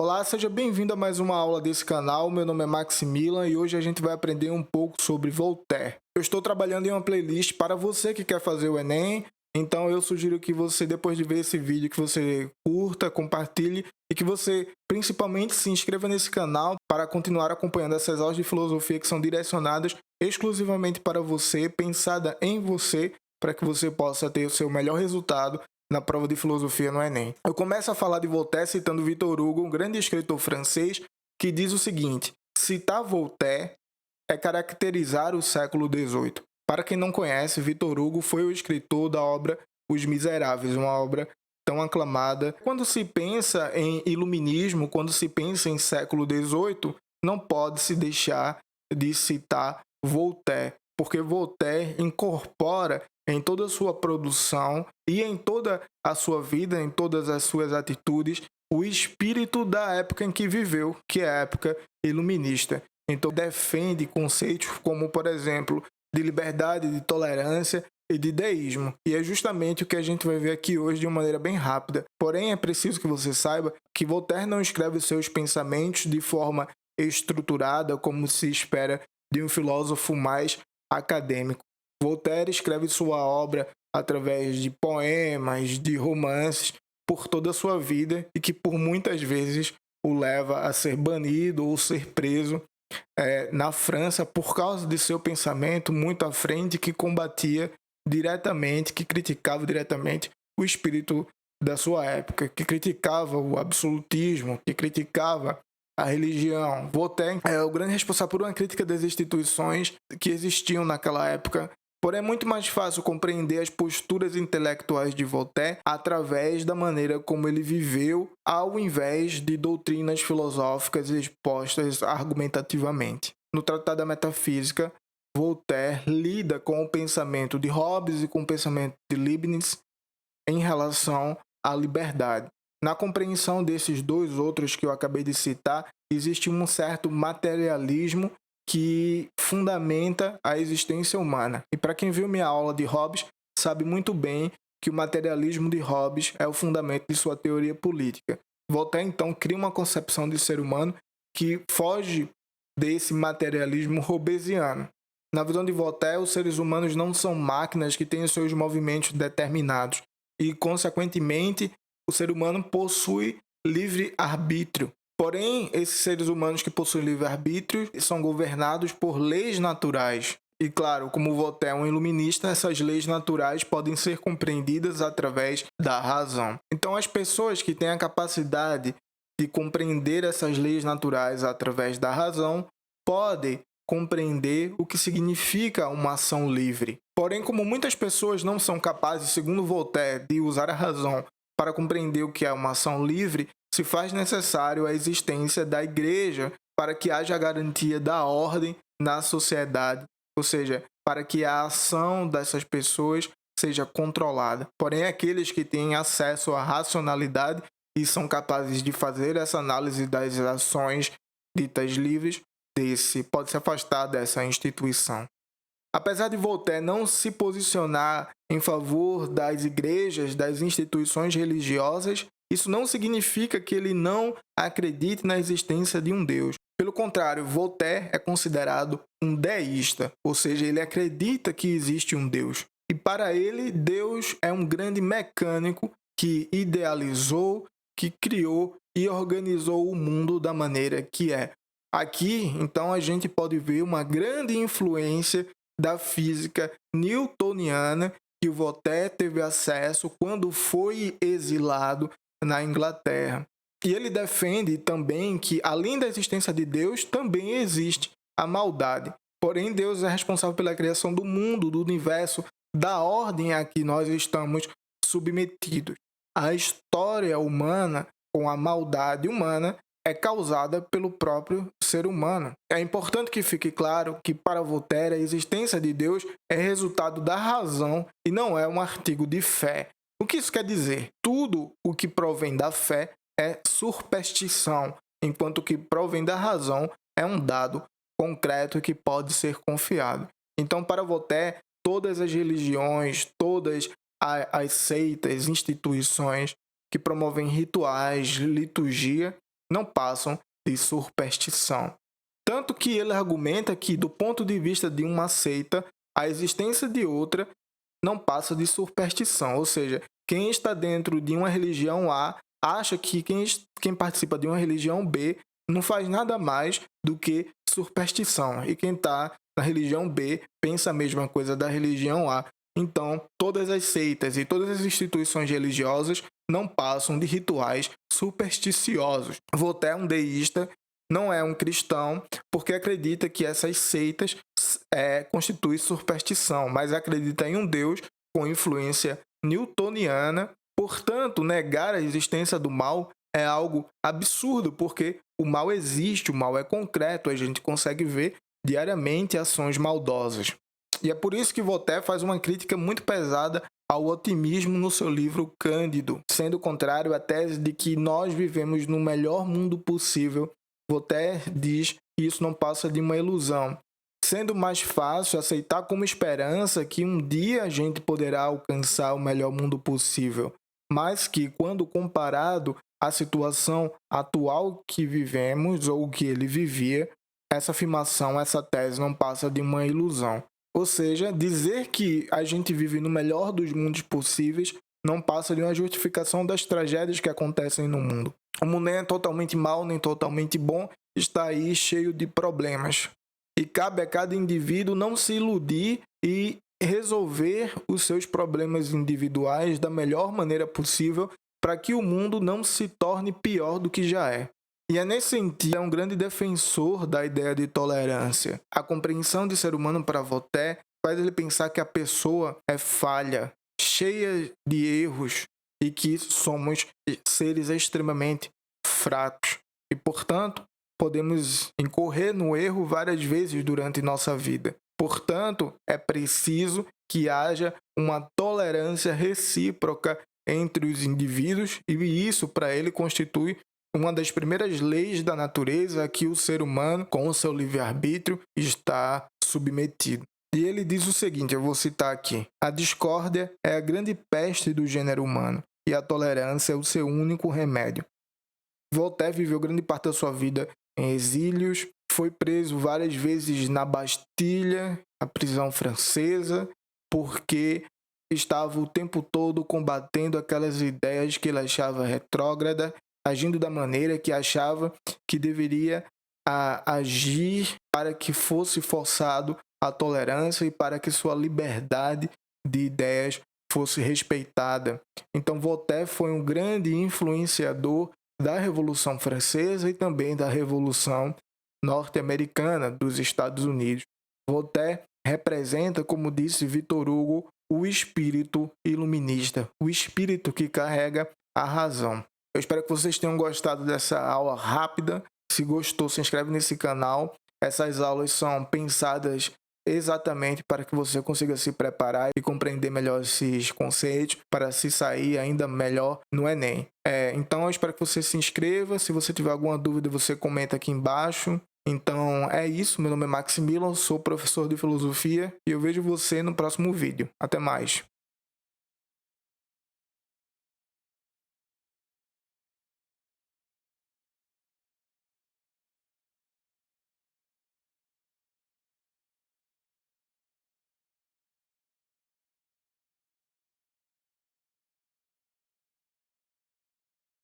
Olá, seja bem-vindo a mais uma aula desse canal. Meu nome é Maximilian e hoje a gente vai aprender um pouco sobre Voltaire. Eu estou trabalhando em uma playlist para você que quer fazer o Enem, então eu sugiro que você, depois de ver esse vídeo, que você curta, compartilhe e que você principalmente se inscreva nesse canal para continuar acompanhando essas aulas de filosofia que são direcionadas exclusivamente para você, pensada em você, para que você possa ter o seu melhor resultado na prova de filosofia no Enem. Eu começo a falar de Voltaire citando Victor Hugo, um grande escritor francês, que diz o seguinte: citar Voltaire é caracterizar o século XVIII. Para quem não conhece, Victor Hugo foi o escritor da obra Os Miseráveis, uma obra tão aclamada. Quando se pensa em iluminismo, quando se pensa em século XVIII, não pode se deixar de citar Voltaire, porque Voltaire incorpora em toda a sua produção e em toda a sua vida, em todas as suas atitudes, o espírito da época em que viveu, que é a época iluminista. Então, defende conceitos como, por exemplo, de liberdade, de tolerância e de deísmo. E é justamente o que a gente vai ver aqui hoje de uma maneira bem rápida. Porém, é preciso que você saiba que Voltaire não escreve seus pensamentos de forma estruturada, como se espera de um filósofo mais acadêmico. Voltaire escreve sua obra através de poemas, de romances, por toda a sua vida e que por muitas vezes o leva a ser banido ou ser preso na França por causa de seu pensamento muito à frente, que combatia diretamente, que criticava diretamente o espírito da sua época, que criticava o absolutismo, que criticava a religião. Voltaire é o grande responsável por uma crítica das instituições que existiam naquela época. Porém, é muito mais fácil compreender as posturas intelectuais de Voltaire através da maneira como ele viveu, ao invés de doutrinas filosóficas expostas argumentativamente. No Tratado da Metafísica, Voltaire lida com o pensamento de Hobbes e com o pensamento de Leibniz em relação à liberdade. Na compreensão desses dois outros que eu acabei de citar, existe um certo materialismo que fundamenta a existência humana. E para quem viu minha aula de Hobbes, sabe muito bem que o materialismo de Hobbes é o fundamento de sua teoria política. Voltaire, então, cria uma concepção de ser humano que foge desse materialismo hobbesiano. Na visão de Voltaire, os seres humanos não são máquinas que têm os seus movimentos determinados e, consequentemente, o ser humano possui livre-arbítrio. Porém, esses seres humanos que possuem livre-arbítrio são governados por leis naturais. E claro, como Voltaire é um iluminista, essas leis naturais podem ser compreendidas através da razão. Então, as pessoas que têm a capacidade de compreender essas leis naturais através da razão podem compreender o que significa uma ação livre. Porém, como muitas pessoas não são capazes, segundo Voltaire, de usar a razão para compreender o que é uma ação livre, se faz necessário a existência da igreja para que haja a garantia da ordem na sociedade, ou seja, para que a ação dessas pessoas seja controlada. Porém, aqueles que têm acesso à racionalidade e são capazes de fazer essa análise das ações ditas livres, pode se afastar dessa instituição. Apesar de Voltaire não se posicionar em favor das igrejas, das instituições religiosas, isso não significa que ele não acredite na existência de um Deus. Pelo contrário, Voltaire é considerado um deísta, ou seja, ele acredita que existe um Deus. E para ele, Deus é um grande mecânico que idealizou, que criou e organizou o mundo da maneira que é. Aqui, então, a gente pode ver uma grande influência da física newtoniana que o Voltaire teve acesso quando foi exilado na Inglaterra. E ele defende também que, além da existência de Deus, também existe a maldade. Porém, Deus é responsável pela criação do mundo, do universo, da ordem a que nós estamos submetidos. A história humana, com a maldade humana, é causada pelo próprio ser humano. É importante que fique claro que, para Voltaire, a existência de Deus é resultado da razão e não é um artigo de fé. O que isso quer dizer? Tudo o que provém da fé é superstição, enquanto o que provém da razão é um dado concreto que pode ser confiado. Então, para Voltaire, todas as religiões, todas as seitas, instituições que promovem rituais, liturgia, não passam de superstição. Tanto que ele argumenta que, do ponto de vista de uma seita, a existência de outra não passa de superstição, ou seja, quem está dentro de uma religião A acha que quem participa de uma religião B não faz nada mais do que superstição, e quem está na religião B pensa a mesma coisa da religião A. Então, todas as seitas e todas as instituições religiosas não passam de rituais supersticiosos. Voltaire é um deísta, não é um cristão, porque acredita que essas seitas constituem superstição, mas acredita em um Deus com influência newtoniana. Portanto, negar a existência do mal é algo absurdo, porque o mal existe, o mal é concreto, a gente consegue ver diariamente ações maldosas. E é por isso que Voltaire faz uma crítica muito pesada ao otimismo no seu livro Cândido, sendo contrário à tese de que nós vivemos no melhor mundo possível. Voltaire diz que isso não passa de uma ilusão, sendo mais fácil aceitar como esperança que um dia a gente poderá alcançar o melhor mundo possível, mas que, quando comparado à situação atual que vivemos ou que ele vivia, essa afirmação, essa tese não passa de uma ilusão. Ou seja, dizer que a gente vive no melhor dos mundos possíveis não passa de uma justificação das tragédias que acontecem no mundo. O mundo nem é totalmente mau, nem totalmente bom, está aí cheio de problemas. E cabe a cada indivíduo não se iludir e resolver os seus problemas individuais da melhor maneira possível para que o mundo não se torne pior do que já é. E é nesse sentido, é um grande defensor da ideia de tolerância. A compreensão de ser humano para Voltaire faz ele pensar que a pessoa é falha, cheia de erros e que somos seres extremamente fracos. E, portanto, podemos incorrer no erro várias vezes durante nossa vida. Portanto, é preciso que haja uma tolerância recíproca entre os indivíduos, e isso, para ele, constitui uma das primeiras leis da natureza a que o ser humano, com o seu livre-arbítrio, está submetido. E ele diz o seguinte, eu vou citar aqui: a discórdia é a grande peste do gênero humano, e a tolerância é o seu único remédio. Voltaire viveu grande parte da sua vida em exílios, foi preso várias vezes na Bastilha, a prisão francesa, porque estava o tempo todo combatendo aquelas ideias que ele achava retrógrada, agindo da maneira que achava que deveria agir para que fosse forçado a tolerância e para que sua liberdade de ideias fosse respeitada. Então Voltaire foi um grande influenciador da Revolução Francesa e também da Revolução Norte-Americana dos Estados Unidos. Voltaire representa, como disse Victor Hugo, o espírito iluminista, o espírito que carrega a razão. Eu espero que vocês tenham gostado dessa aula rápida. Se gostou, se inscreve nesse canal. Essas aulas são pensadas exatamente para que você consiga se preparar e compreender melhor esses conceitos para se sair ainda melhor no Enem. Então eu espero que você se inscreva. Se você tiver alguma dúvida, você comenta aqui embaixo. Então é isso, meu nome é Maximilian, sou professor de filosofia e eu vejo você no próximo vídeo. Até mais!